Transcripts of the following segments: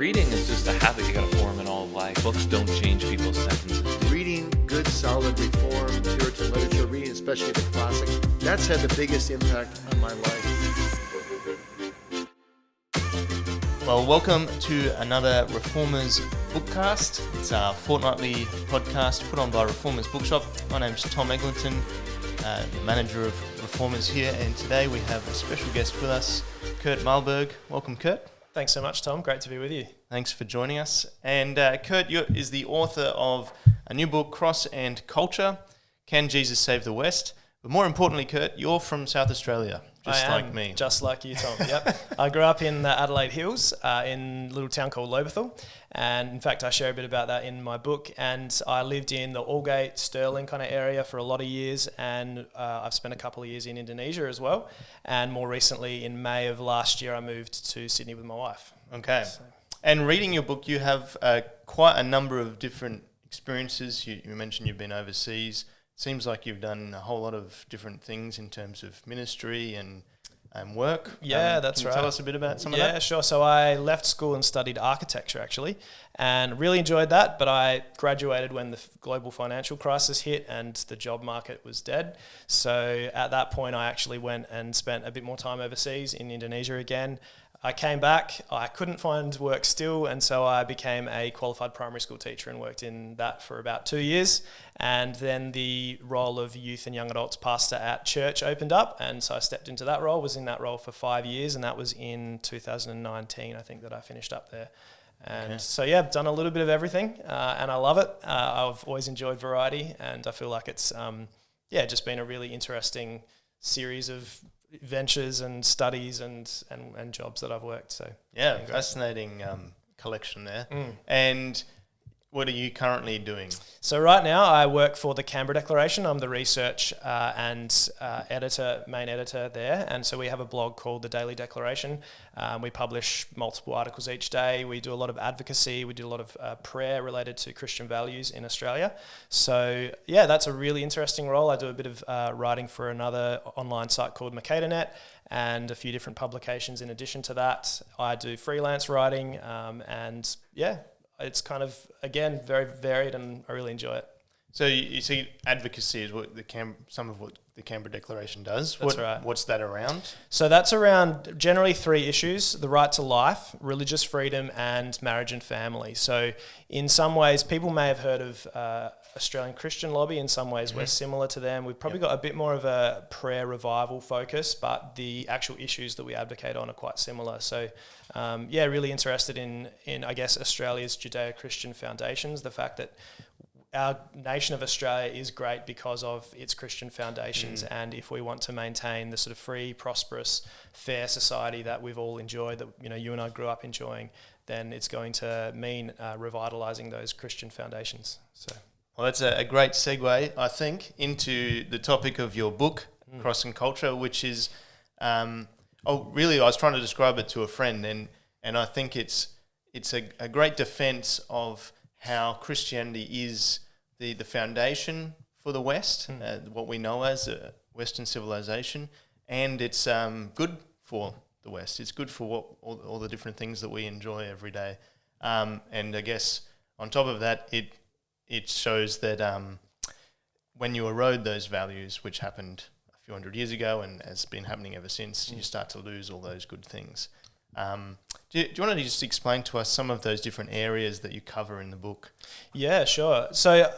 Reading is just a habit you gotta form in all of life. Books don't change people's sentences. Reading good, solid, reformed, Puritan literature, reading especially the classics, that's had the biggest impact on my life. Well, welcome to another Reformers Bookcast. It's our fortnightly podcast put on by Reformers Bookshop. My name's Tom Eglinton, the manager of Reformers here, and today we have a special guest with us, Kurt Mahlburg. Welcome, Kurt. Thanks so much, Tom. Great to be with you. Thanks for joining us. And Kurt is the author of a new book, Cross and Culture, Can Jesus Save the West? But more importantly, Kurt, you're from South Australia, like me. Just like you, Tom. Yep. I grew up in the Adelaide Hills in a little town called Lobethal. And in fact, I share a bit about that in my book. And I lived in the Aldgate, Stirling kind of area for a lot of years. And I've spent a couple of years in Indonesia as well. And more recently, in May of last year, I moved to Sydney with my wife. Okay. So. And reading your book, you have quite a number of different experiences. You mentioned you've been overseas. Seems like you've done a whole lot of different things in terms of ministry and work. Yeah, that's right. Can you tell us a bit about some of that? Yeah, sure. So I left school and studied architecture, actually, and really enjoyed that, but I graduated when the global financial crisis hit and the job market was dead. So at that point, I actually went and spent a bit more time overseas in Indonesia again. I came back, I couldn't find work still, and so I became a qualified primary school teacher and worked in that for about 2 years. And then the role of youth and young adults pastor at church opened up, and so I stepped into that role, was in that role for 5 years, and that was in 2019, I think, that I finished up there. And so, yeah, I've done a little bit of everything, and I love it. I've always enjoyed variety, and I feel like it's, just been a really interesting series of ventures and studies and jobs that I've worked. So yeah, fascinating collection there. And what are you currently doing? So right now I work for the Canberra Declaration. I'm the research and main editor there. And so we have a blog called The Daily Declaration. We publish multiple articles each day. We do a lot of advocacy. We do a lot of prayer related to Christian values in Australia. So yeah, that's a really interesting role. I do a bit of writing for another online site called Mercatornet and a few different publications in addition to that. I do freelance writing and yeah, it's kind of, again, very varied, and I really enjoy it. So you see, advocacy is what some of what the Canberra Declaration does. That's right. What's that around? So that's around generally 3 issues: the right to life, religious freedom, and marriage and family. So in some ways, people may have heard of Australian Christian Lobby. In some ways, we're similar to them. We've probably got a bit more of a prayer revival focus, but the actual issues that we advocate on are quite similar. So really interested in I guess, Australia's Judeo-Christian foundations, the fact that our nation of Australia is great because of its Christian foundations, and if we want to maintain the sort of free, prosperous, fair society that we've all enjoyed, that you and I grew up enjoying, then it's going to mean revitalising those Christian foundations. So, well, that's a great segue, I think, into the topic of your book, Cross and Culture, which is, I was trying to describe it to a friend, and I think it's a great defence of how Christianity is the foundation for the West, what we know as Western civilization, and it's good for the West. It's good for all the different things that we enjoy every day. And I guess on top of that, it shows that when you erode those values, which happened a few hundred years ago and has been happening ever since, you start to lose all those good things. Do you want to just explain to us some of those different areas that you cover in the book? Yeah, sure. So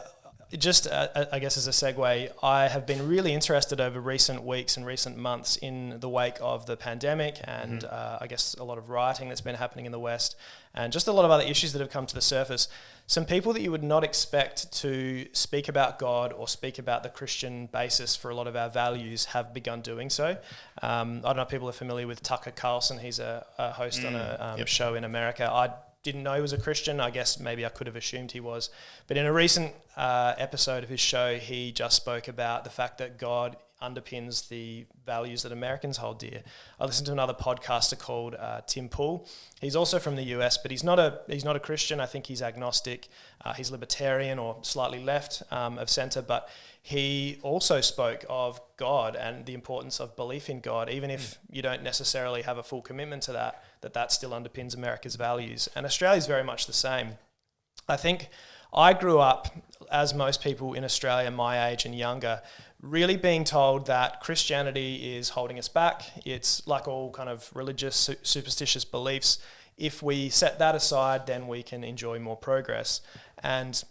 just, I guess as a segue, I have been really interested over recent weeks and recent months in the wake of the pandemic and I guess a lot of rioting that's been happening in the West and just a lot of other issues that have come to the surface. Some people that you would not expect to speak about God or speak about the Christian basis for a lot of our values have begun doing so. I don't know if people are familiar with Tucker Carlson. He's a host on a show in America. I didn't know he was a Christian. I guess maybe I could have assumed he was. But in a recent episode of his show, he just spoke about the fact that God underpins the values that Americans hold dear. I listened to another podcaster called Tim Pool. He's also from the US, but he's not a Christian. I think he's agnostic. He's libertarian or slightly left of centre, but he also spoke of God and the importance of belief in God, even if you don't necessarily have a full commitment to that. that still underpins America's values. And Australia's very much the same. I think I grew up, as most people in Australia my age and younger, really being told that Christianity is holding us back. It's like all kind of religious, superstitious beliefs. If we set that aside, then we can enjoy more progress. And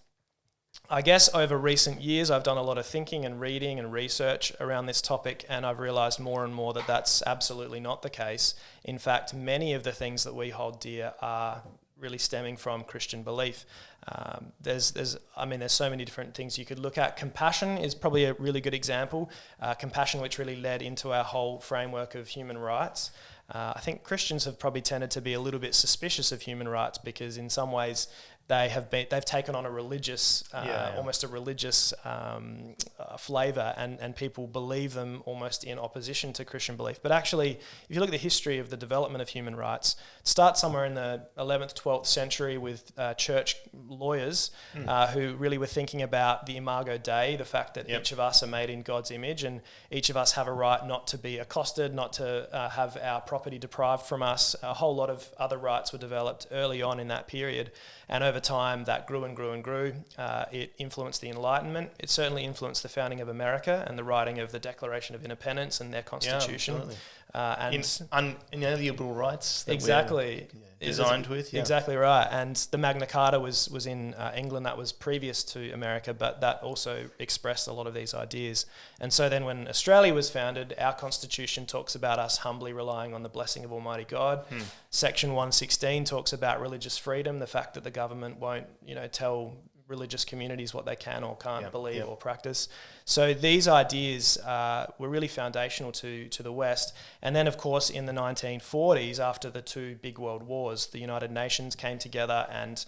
I guess over recent years, I've done a lot of thinking and reading and research around this topic, and I've realised more and more that that's absolutely not the case. In fact, many of the things that we hold dear are really stemming from Christian belief. There's so many different things you could look at. Compassion is probably a really good example. Compassion, which really led into our whole framework of human rights. I think Christians have probably tended to be a little bit suspicious of human rights because in some ways they've taken on a religious, almost a religious flavour, and people believe them almost in opposition to Christian belief. But actually, if you look at the history of the development of human rights, it starts somewhere in the 11th, 12th century with church lawyers who really were thinking about the imago Dei, the fact that each of us are made in God's image, and each of us have a right not to be accosted, not to have our property deprived from us. A whole lot of other rights were developed early on in that period. And over time, that grew and grew and grew. It influenced the Enlightenment. It certainly influenced the founding of America and the writing of the Declaration of Independence and their Constitution. Inalienable rights that exactly we're designed with. Yeah. Exactly right. And the Magna Carta was in England. That was previous to America, but that also expressed a lot of these ideas. And so then when Australia was founded, our Constitution talks about us humbly relying on the blessing of Almighty God. Section 116 talks about religious freedom, the fact that the government won't, tell religious communities what they can or can't believe or practice. So these ideas were really foundational to the West. And then, of course, in the 1940s, after the two big world wars, the United Nations came together and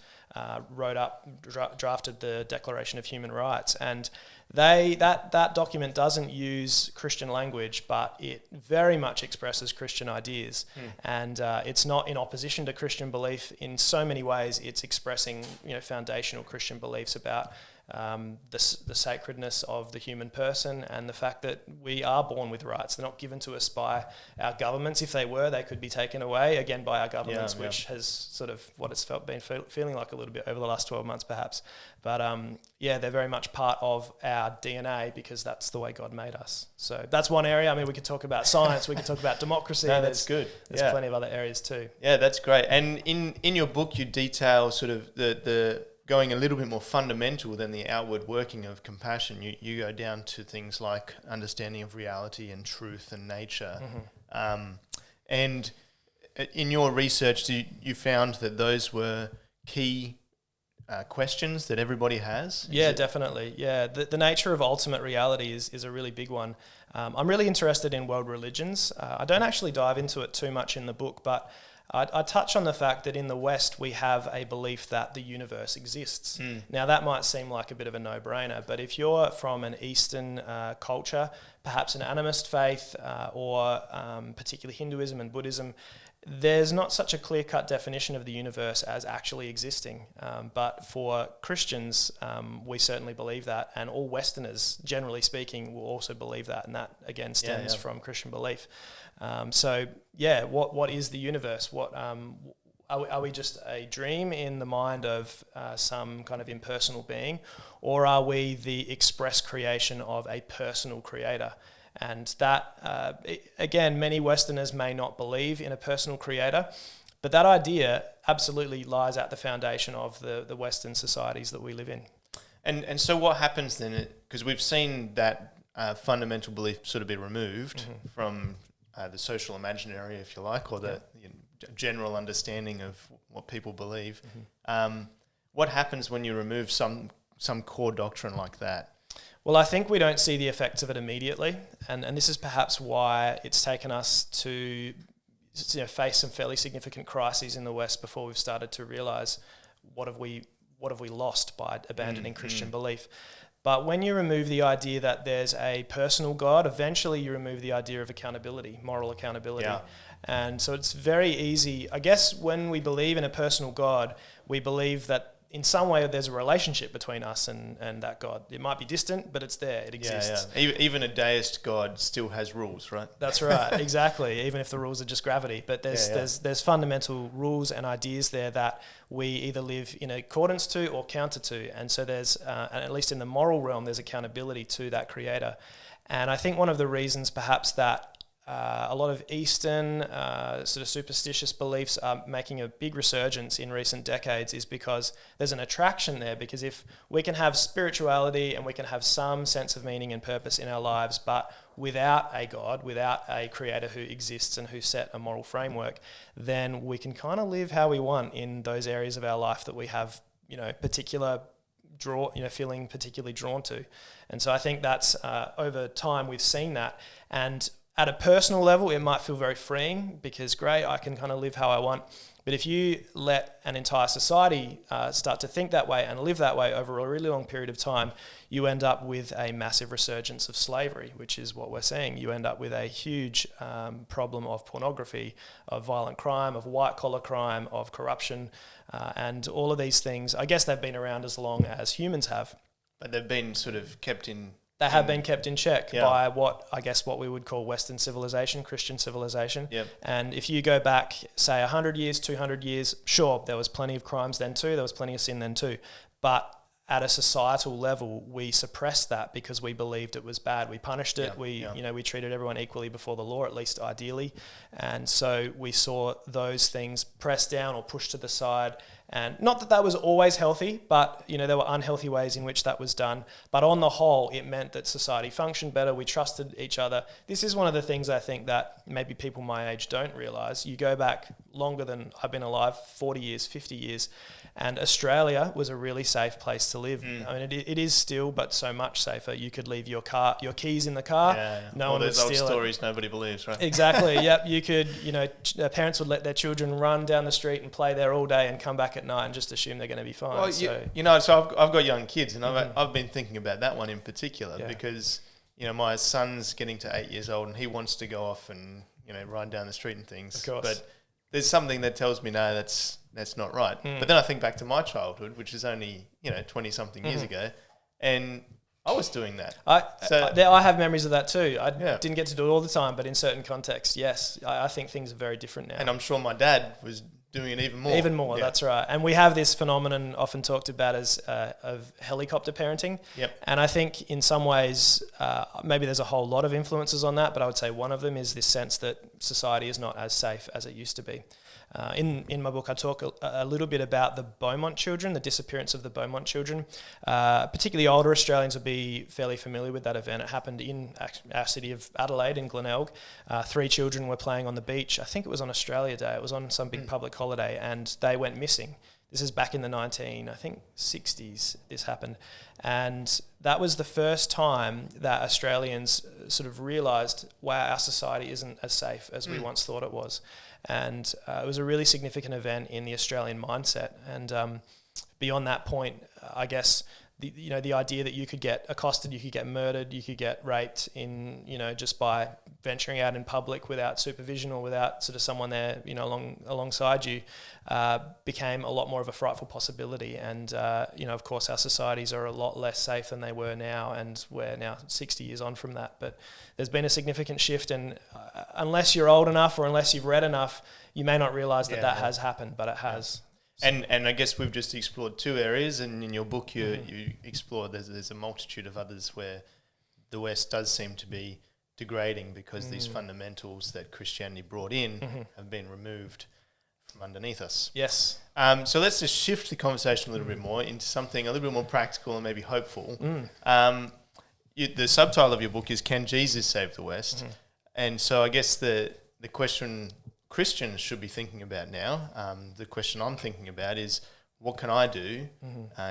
drafted the Declaration of Human Rights. And that document doesn't use Christian language, but it very much expresses Christian ideas. And it's not in opposition to Christian belief. In so many ways, it's expressing foundational Christian beliefs about the sacredness of the human person and the fact that we are born with rights. They're not given to us by our governments. If they were, they could be taken away again by our governments, which has sort of what it's been feeling like a little bit over the last 12 months perhaps. But they're very much part of our DNA because that's the way God made us. So that's one area. I mean, we could talk about science, we could talk about democracy. No, that's good. There's plenty of other areas too. Yeah, that's great. And in your book, you detail sort of the going a little bit more fundamental than the outward working of compassion. You go down to things like understanding of reality and truth and nature. And in your research, you found that those were key questions that everybody has? Yeah, definitely. Yeah, the nature of ultimate reality is a really big one. I'm really interested in world religions. I don't actually dive into it too much in the book, but I touch on the fact that in the West we have a belief that the universe exists. Now that might seem like a bit of a no-brainer, but if you're from an Eastern culture, perhaps an animist faith or particularly Hinduism and Buddhism, there's not such a clear-cut definition of the universe as actually existing. But for Christians, we certainly believe that, and all Westerners, generally speaking, will also believe that, and that again stems from Christian belief. What is the universe? What are we just a dream in the mind of some kind of impersonal being, or are we the express creation of a personal creator? And that, again, many Westerners may not believe in a personal creator, but that idea absolutely lies at the foundation of the Western societies that we live in. And so what happens then, because we've seen that fundamental belief sort of be removed from the social imaginary, if you like, or the general understanding of what people believe. What happens when you remove some core doctrine like that? Well, I think we don't see the effects of it immediately, and this is perhaps why it's taken us to face some fairly significant crises in the West before we've started to realise what have we lost by abandoning Christian belief. But when you remove the idea that there's a personal God, eventually you remove the idea of accountability, moral accountability. Yeah. And so it's very easy. I guess when we believe in a personal God, we believe that in some way there's a relationship between us and that God. It might be distant, but it's there. It exists. Yeah. Even a deist God still has rules, right? That's right, exactly. Even if the rules are just gravity, but there's fundamental rules and ideas there that we either live in accordance to or counter to, and so there's at least in the moral realm, there's accountability to that Creator. And I think one of the reasons perhaps that a lot of Eastern sort of superstitious beliefs are making a big resurgence in recent decades is because there's an attraction there. Because if we can have spirituality and we can have some sense of meaning and purpose in our lives, but without a God, without a Creator who exists and who set a moral framework, then we can kind of live how we want in those areas of our life that we have, feeling particularly drawn to. And so I think that's over time we've seen that. And at a personal level, it might feel very freeing because, great, I can kind of live how I want. But if you let an entire society start to think that way and live that way over a really long period of time, you end up with a massive resurgence of slavery, which is what we're seeing. You end up with a huge problem of pornography, of violent crime, of white-collar crime, of corruption, and all of these things. I guess they've been around as long as humans have. But they've been sort of kept in... They have been kept in check by what we would call Western civilization, Christian civilization. Yep. And if you go back, say, 100 years, 200 years, sure, there was plenty of crimes then too, there was plenty of sin then too. But at a societal level, we suppressed that because we believed it was bad. We punished it. We treated everyone equally before the law, at least ideally. And so we saw those things pressed down or pushed to the side. And not that was always healthy, but there were unhealthy ways in which that was done. But on the whole, it meant that society functioned better. We trusted each other. This is one of the things I think that maybe people my age don't realise. You go back longer than I've been alive, 40 years, 50 years, and Australia was a really safe place to live. I mean, it is still, but so much safer. You could leave your keys in the car. No one would steal it. All those old stories nobody believes, right? Exactly. Yep. You could, parents would let their children run down the street and play there all day and come back at night and just assume they're going to be fine. Well, so I've got young kids, and I've been thinking about that one in particular because my son's getting to 8 years old and he wants to go off and ride down the street and things. Of course. But there's something that tells me no, that's not right. But then I think back to my childhood, which is only 20 something years ago, and I was doing that. I have memories of that too. I didn't get to do it all the time, but in certain contexts, yes. I think things are very different now. And I'm sure my dad was doing it even more. Even more, that's right. And we have this phenomenon often talked about as of helicopter parenting. Yep. And I think in some ways, maybe there's a whole lot of influences on that, but I would say one of them is this sense that society is not as safe as it used to be. In my book, I talk a little bit about the Beaumont children, the disappearance of the Beaumont children. Particularly older Australians would be fairly familiar with that event. It happened in our city of Adelaide in Glenelg. 3 children were playing on the beach. I think it was on Australia Day. It was on some big public holiday, and they went missing. This is back in the 60s this happened. And that was the first time that Australians sort of realised, wow, our society isn't as safe as we once thought it was. And it was a really significant event in the Australian mindset. And beyond that point, I guess the idea that you could get accosted, you could get murdered, you could get raped in just by venturing out in public without supervision or without sort of someone there alongside you became a lot more of a frightful possibility. And of course our societies are a lot less safe than they were now, and we're now 60 years on from that. But there's been a significant shift, and unless you're old enough or unless you've read enough, you may not realise that has happened, but it has. And I guess we've just explored 2 areas, and in your book you explore there's a multitude of others where the West does seem to be degrading because these fundamentals that Christianity brought in have been removed from underneath us. Yes. So let's just shift the conversation a little bit more into something a little bit more practical and maybe hopeful. The subtitle of your book is "Can Jesus Save the West?" And so I guess the question Christians should be thinking about now, the question I'm thinking about is, what can I do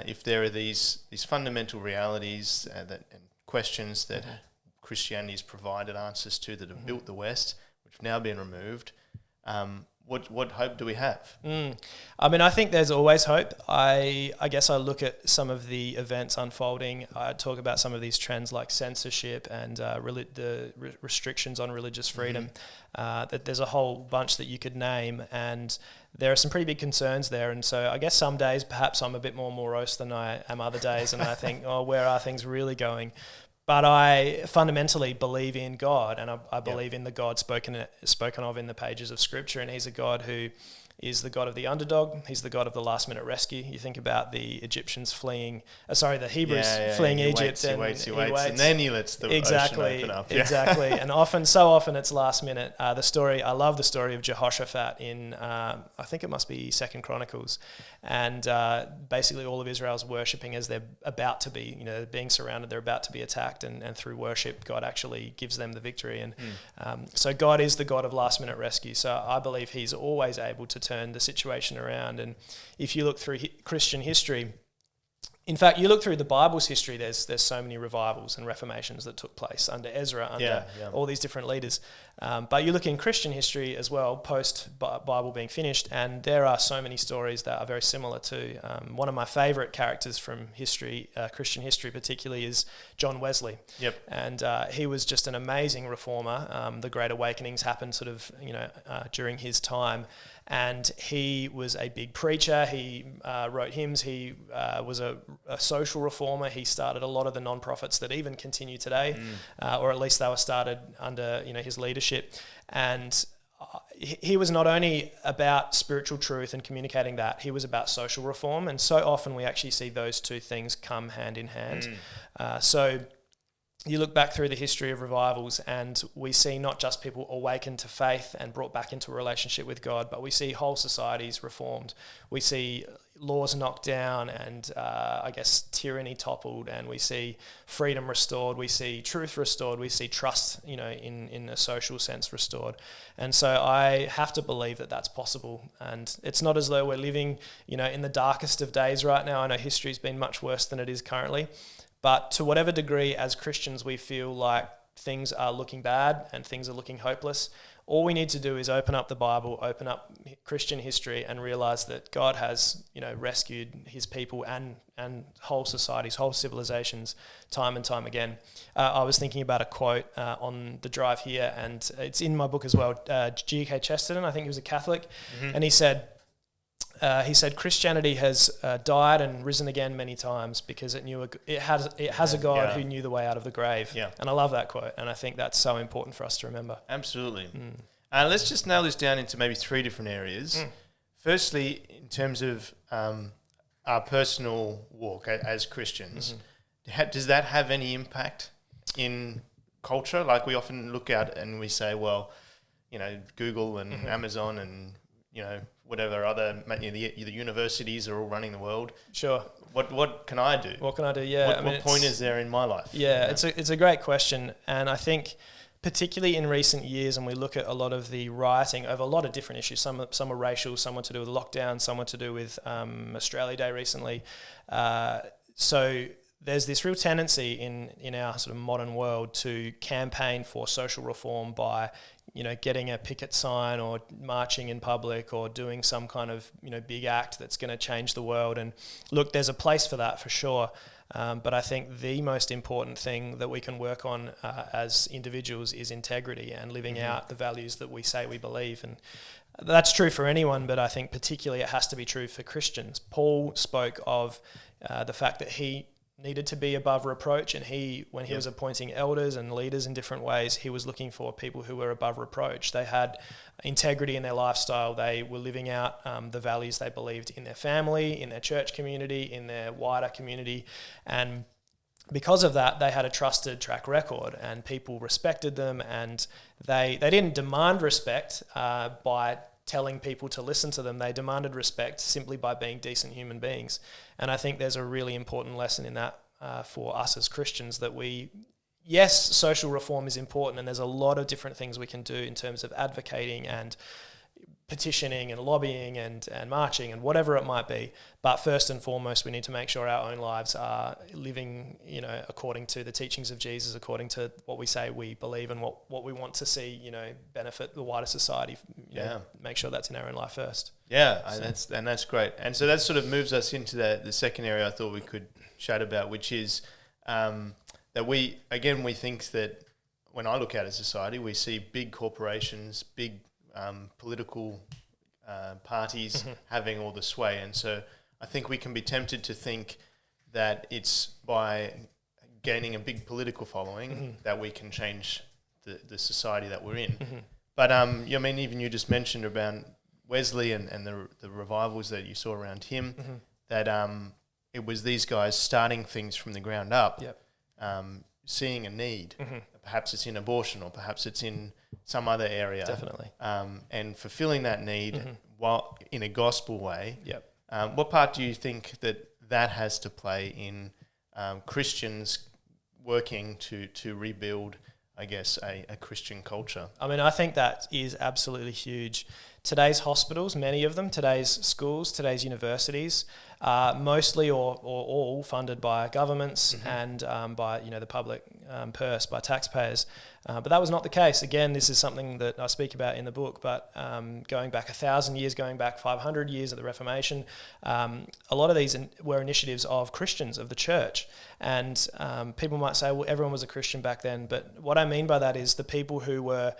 if there are these fundamental realities and questions that Christianity has provided answers to that have built the West, which have now been removed? what hope do we have? I mean, I think there's always hope. I guess I look at some of the events unfolding. I talk about some of these trends like censorship and restrictions on religious freedom. That there's a whole bunch that you could name, and there are some pretty big concerns there. And so I guess some days perhaps I'm a bit more morose than I am other days, and I think, oh, where are things really going? But I fundamentally believe in God, and I believe in the God spoken of in the pages of Scripture, and He's a God who is the God of the underdog. He's the God of the last-minute rescue. You think about the Egyptians fleeing, the Hebrews fleeing Egypt. He waits, and then he lets the ocean open up. Exactly, and so often it's last minute. I love the story of Jehoshaphat in, I think it must be 2 Chronicles, and basically all of Israel's worshipping as they're about to be, being surrounded, they're about to be attacked, and through worship, God actually gives them the victory. And so God is the God of last-minute rescue. So I believe He's always able to turn the situation around. And if you look through Christian history, in fact, you look through the Bible's history, there's so many revivals and reformations that took place under Ezra, under all these different leaders. But you look in Christian history as well, post-Bible being finished, and there are so many stories that are very similar too. One of my favourite characters from history, Christian history particularly, is John Wesley. Yep. And he was just an amazing reformer. The Great Awakenings happened sort of, during his time. And he was a big preacher. He wrote hymns. He was a social reformer. He started a lot of the non-profits that even continue today, or at least they were started under his leadership. And he was not only about spiritual truth and communicating that, he was about social reform. And so often we actually see those two things come hand in hand. So you look back through the history of revivals and we see not just people awakened to faith and brought back into a relationship with God, but we see whole societies reformed. We see laws knocked down and tyranny toppled, and we see freedom restored. We see truth restored. We see trust, in a social sense restored. And so I have to believe that that's possible. And it's not as though we're living, in the darkest of days right now. I know history's been much worse than it is currently. But to whatever degree as Christians we feel like things are looking bad and things are looking hopeless, all we need to do is open up the Bible, open up Christian history, and realize that God has, rescued His people and whole societies, whole civilizations, time and time again. I was thinking about a quote on the drive here, and it's in my book as well. G.K. Chesterton, I think he was a Catholic, and he said, Christianity has died and risen again many times because it has a God who knew the way out of the grave. Yeah. And I love that quote, and I think that's so important for us to remember. Absolutely. Let's just nail this down into maybe three different areas. Firstly, in terms of our personal walk as Christians, does that have any impact in culture? Like we often look at and we say, well, Google and Amazon and, whatever other, the universities are all running the world. Sure. What can I do? What can I do? Yeah. What point is there in my life? Yeah, it's a great question, and I think particularly in recent years, and we look at a lot of the rioting over a lot of different issues. Some are racial, some are to do with lockdown, some are to do with Australia Day recently. So there's this real tendency in our sort of modern world to campaign for social reform by getting a picket sign or marching in public or doing some kind of big act that's going to change the world. And look, there's a place for that for sure. But I think the most important thing that we can work on as individuals is integrity and living out the values that we say we believe. And that's true for anyone, but I think particularly it has to be true for Christians. Paul spoke of the fact that he needed to be above reproach, and when he was appointing elders and leaders in different ways, he was looking for people who were above reproach. They had integrity in their lifestyle. They were living out the values they believed in their family, in their church community, in their wider community, and because of that, they had a trusted track record, and people respected them, and they didn't demand respect by telling people to listen to them. They demanded respect simply by being decent human beings. And I think there's a really important lesson in that for us as Christians, that yes, social reform is important, and there's a lot of different things we can do in terms of advocating and petitioning and lobbying and marching and whatever it might be. But first and foremost, we need to make sure our own lives are living, according to the teachings of Jesus, according to what we say we believe and what we want to see, benefit the wider society. Make sure that's in our own life first. Yeah, that's great. And so that sort of moves us into the second area I thought we could chat about, which is that we think that when I look at a society, we see big corporations, big political parties having all the sway. And so I think we can be tempted to think that it's by gaining a big political following that we can change the society that we're in. But even you just mentioned about Wesley and the revivals that you saw around him, that it was these guys starting things from the ground up, seeing a need. Perhaps it's in abortion, or perhaps it's in some other area. Definitely. And fulfilling that need while in a gospel way. What part do you think that has to play in Christians working to rebuild, I guess, a Christian culture? I mean, I think that is absolutely huge. Today's hospitals, many of them, today's schools, today's universities, mostly or all funded by governments and by the public purse, by taxpayers. But that was not the case. Again, this is something that I speak about in the book, but going back 1,000 years, going back 500 years at the Reformation, a lot of these were initiatives of Christians, of the church. And people might say, well, everyone was a Christian back then. But what I mean by that is the people who were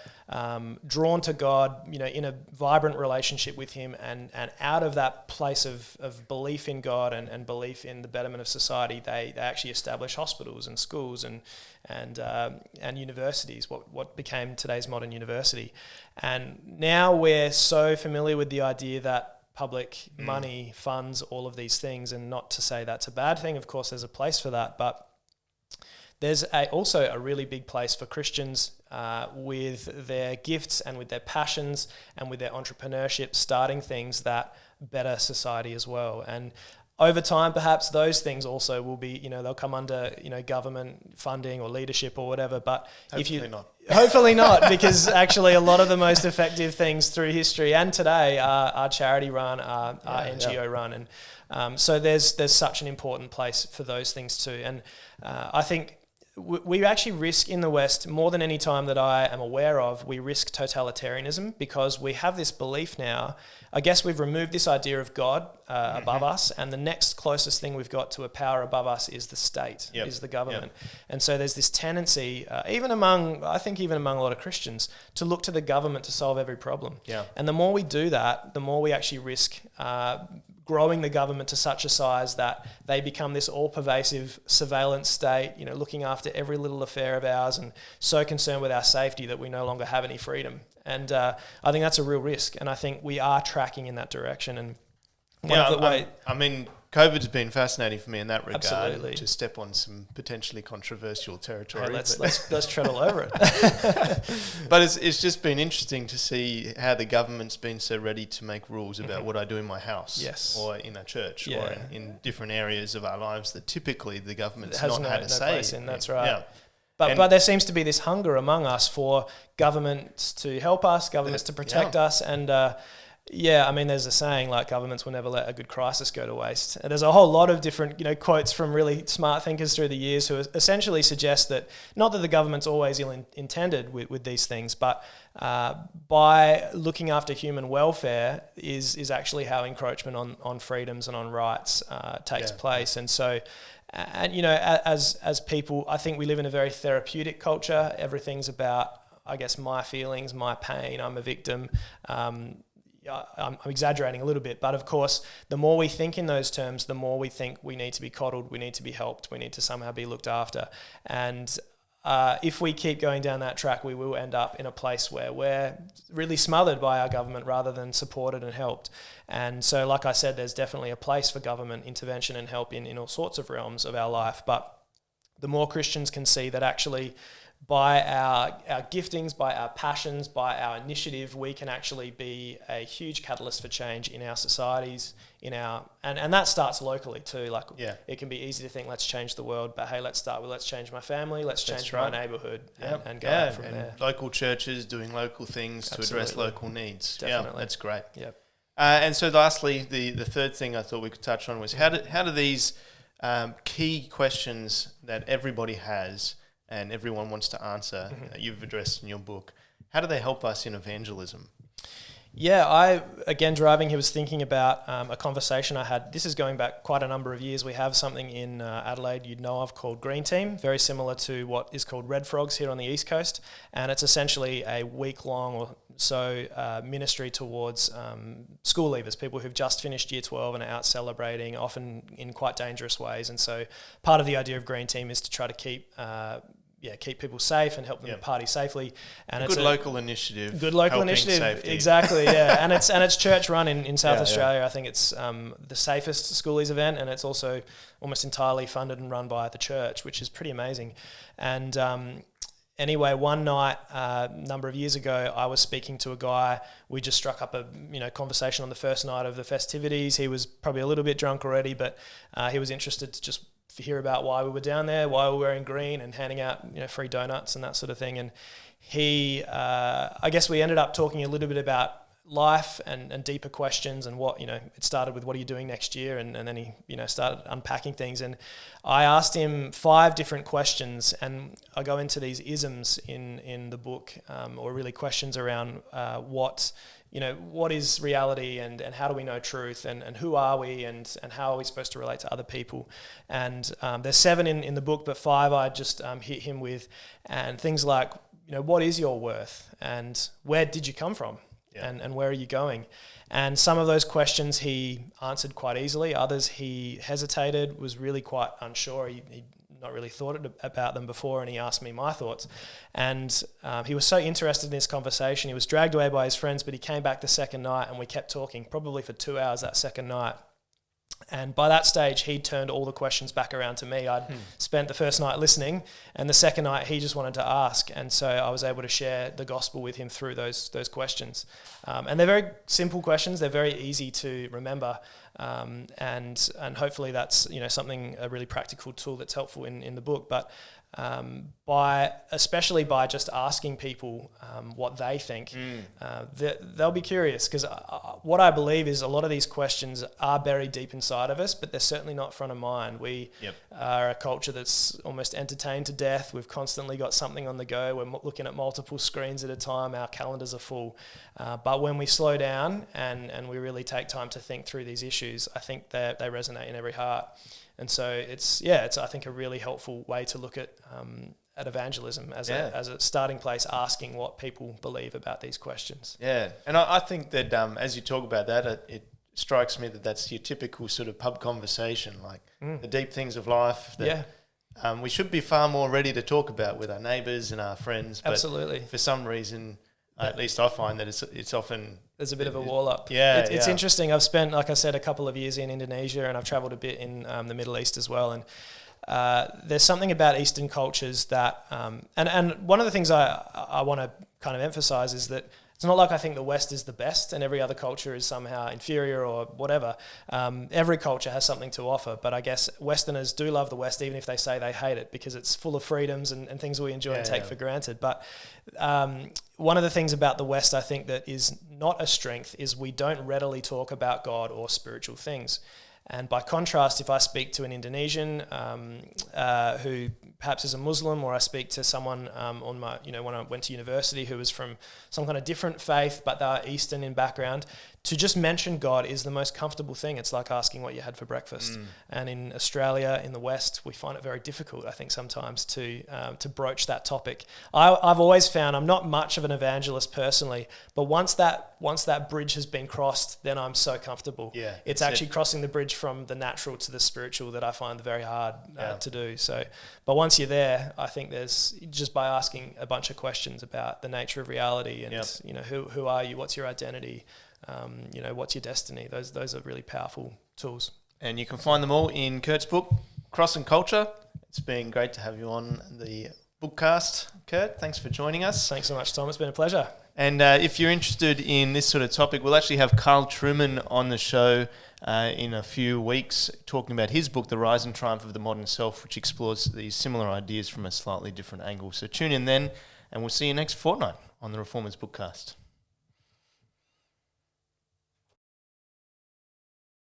drawn to God, in a vibrant relationship with him, and out of that place of belief in God and belief in the betterment of society, they actually established hospitals and schools and universities, what became today's modern university. And now we're so familiar with the idea that public money funds all of these things, and not to say that's a bad thing. Of course, there's a place for that, but there's also a really big place for Christians with their gifts and with their passions and with their entrepreneurship, starting things that better society as well. And over time, perhaps those things also will be, they'll come under, government funding or leadership or whatever. But hopefully not, because actually a lot of the most effective things through history and today are charity run, are NGO run. And so there's such an important place for those things too. And I think we actually risk in the West, more than any time that I am aware of, we risk totalitarianism, because we have this belief now. I guess we've removed this idea of God above us, and the next closest thing we've got to a power above us is the state, is the government. And so there's this tendency, even among a lot of Christians, to look to the government to solve every problem. And the more we do that, the more we actually risk growing the government to such a size that they become this all-pervasive surveillance state, looking after every little affair of ours, and so concerned with our safety that we no longer have any freedom. And I think that's a real risk, and I think we are tracking in that direction. And COVID's been fascinating for me in that regard. Absolutely. To step on some potentially controversial territory. Hey, let's tread all over it. But it's just been interesting to see how the government's been so ready to make rules about what I do in my house, or in a church, or in different areas of our lives that typically the government's not had a say in. That's right. But there seems to be this hunger among us for governments to help us, governments to protect us, and there's a saying like governments will never let a good crisis go to waste. And there's a whole lot of different quotes from really smart thinkers through the years who essentially suggest that not that the government's always ill-intended with these things, but by looking after human welfare is actually how encroachment on freedoms and on rights takes place. And so. As people, I think we live in a very therapeutic culture. Everything's about, I guess, my feelings, my pain. I'm a victim. I'm exaggerating a little bit, but of course, the more we think in those terms, the more we think we need to be coddled, we need to be helped, we need to somehow be looked after. And if we keep going down that track, we will end up in a place where we're really smothered by our government rather than supported and helped. And so, like I said, there's definitely a place for government intervention and help in all sorts of realms of our life. But the more Christians can see that actually by our giftings, by our passions, by our initiative, we can actually be a huge catalyst for change in our societies, and that starts locally too. Like, it can be easy to think, let's change the world, but hey, let's change my family, let's change my neighborhood, and go out from there. Local churches doing local things to address local needs. Definitely. Yeah, that's great. Yep. And so lastly, the third thing I thought we could touch on was how do these key questions that everybody has and everyone wants to answer, that you've addressed in your book, how do they help us in evangelism? Yeah, driving here was thinking about a conversation I had. This is going back quite a number of years. We have something in Adelaide you'd know of called Green Team, very similar to what is called Red Frogs here on the East Coast. And it's essentially a week-long or so ministry towards school leavers, people who've just finished Year 12 and are out celebrating, often in quite dangerous ways. And so part of the idea of Green Team is to try to keep people safe and help them party safely. And it's a local initiative. Good local initiative, safety. Exactly. Yeah, and it's church run in South Australia. I think it's the safest schoolies event, and it's also almost entirely funded and run by the church, which is pretty amazing. And anyway, one night, a number of years ago, I was speaking to a guy. We just struck up a conversation on the first night of the festivities. He was probably a little bit drunk already, but he was interested to just hear about why we were down there, why we were wearing green and handing out free donuts and that sort of thing. And he, I guess we ended up talking a little bit about life and deeper questions and what, it started with what are you doing next year, and then he started unpacking things. And I asked him 5 different questions, and I go into these isms in the book, or really questions around what is reality and how do we know truth and who are we and how are we supposed to relate to other people. And there's 7 in the book, but 5 I just hit him with, and things like, what is your worth and where did you come from? Yeah. And where are you going? And some of those questions he answered quite easily. Others he hesitated, was really quite unsure. He not really thought about them before, and he asked me my thoughts. And he was so interested in this conversation. He was dragged away by his friends, but he came back the second night, and we kept talking probably for 2 hours that second night. And by that stage, he turned all the questions back around to me. I'd spent the first night listening, and the second night he just wanted to ask. And so I was able to share the gospel with him through those questions. And they're very simple questions. They're very easy to remember. And hopefully that's something, a really practical tool that's helpful in the book. But especially by just asking people what they think, they'll be curious, because what I believe is a lot of these questions are buried deep inside of us, but they're certainly not front of mind. We are a culture that's almost entertained to death. We've constantly got something on the go. We're looking at multiple screens at a time. Our calendars are full. But when we slow down and we really take time to think through these issues, I think they resonate in every heart. And so it's I think a really helpful way to look at evangelism as a starting place, asking what people believe about these questions. Yeah, and I think that as you talk about that, it strikes me that that's your typical sort of pub conversation, like the deep things of life that we should be far more ready to talk about with our neighbours and our friends. But absolutely, for some reason, at least I find that it's often... There's a bit of a wall up. It's interesting. I've spent, like I said, a couple of years in Indonesia, and I've travelled a bit in the Middle East as well. And there's something about Eastern cultures that... and one of the things I want to kind of emphasise is that it's not like I think the West is the best and every other culture is somehow inferior or whatever. Every culture has something to offer, but I guess Westerners do love the West, even if they say they hate it, because it's full of freedoms and things we enjoy and take for granted. But one of the things about the West I think that is not a strength is we don't readily talk about God or spiritual things. And by contrast, if I speak to an Indonesian who perhaps is a Muslim, or I speak to someone on my, when I went to university who was from some kind of different faith, but they are Eastern in background, to just mention God is the most comfortable thing. It's like asking what you had for breakfast. And in Australia, in the West, we find it very difficult, I think, sometimes to broach that topic. I've always found I'm not much of an evangelist personally, but once that bridge has been crossed, then I'm so comfortable. Yeah, it's actually crossing the bridge from the natural to the spiritual that I find very hard to do. So, but once you're there, I think there's just by asking a bunch of questions about the nature of reality and who are you, what's your identity. What's your destiny? Those are really powerful tools. And you can find them all in Kurt's book, Cross and Culture. It's been great to have you on the Bookcast. Kurt, thanks for joining us. Thanks so much, Tom. It's been a pleasure. And if you're interested in this sort of topic, we'll actually have Carl Trueman on the show in a few weeks talking about his book, The Rise and Triumph of the Modern Self, which explores these similar ideas from a slightly different angle. So tune in then, and we'll see you next fortnight on the Reformers Bookcast.